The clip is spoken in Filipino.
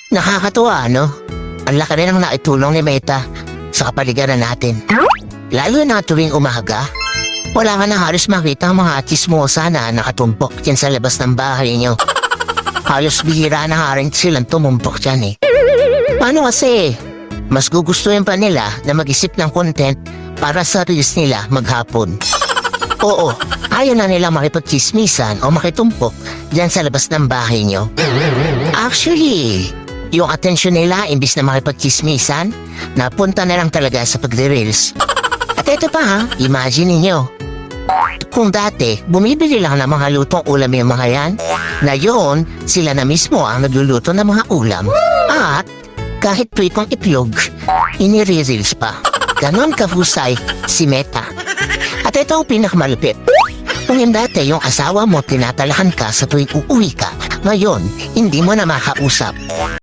Nakakatuwa, ano? Ang laki rin ang naitulong ni Meta sa kapaligiran natin. Lalo na tuwing umaga, wala ka na halos makita ang mga chismosa na nakatumpok dyan sa labas ng bahay niyo. Halos bihira na nga rin silang tumumpok dyan eh. Paano kasi? Mas gugustuhin pa nila na mag-isip ng content para sa reels nila maghapon. Oo, ayaw na nila makipagchismisan o makitumpok dyan sa labas ng bahay niyo. Actually, yung atensyon nila imbis na makipagchismisan, napunta na lang talaga sa pagre-reels. At ito pa ha, imagine niyo. Kung dati, bumibili lang ng mga lutong ulam yung mga yan, ngayon, sila na mismo ang nagluluto ng mga ulam. At kahit pritong itlog, inire-reels pa. Ganon kahusay si Meta. At ito ang pinakamalupit. Kung yung dati yung asawa mo tinatalahan ka sa tuwing uuwi ka, ngayon, hindi mo na makausap.